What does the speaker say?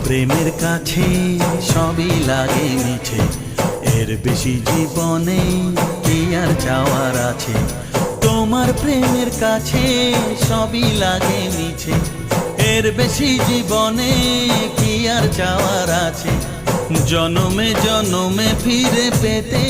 প্রেমের কাছে সবই লাগে মিছে, এর বেশি জীবনে কি আর চাওয়ার আছে। তোমার প্রেমের কাছে সবই লাগে মিছে, এর বেশি জীবনে কি আর চাওয়ার আছে। জনমে জনমে ফিরে পেতে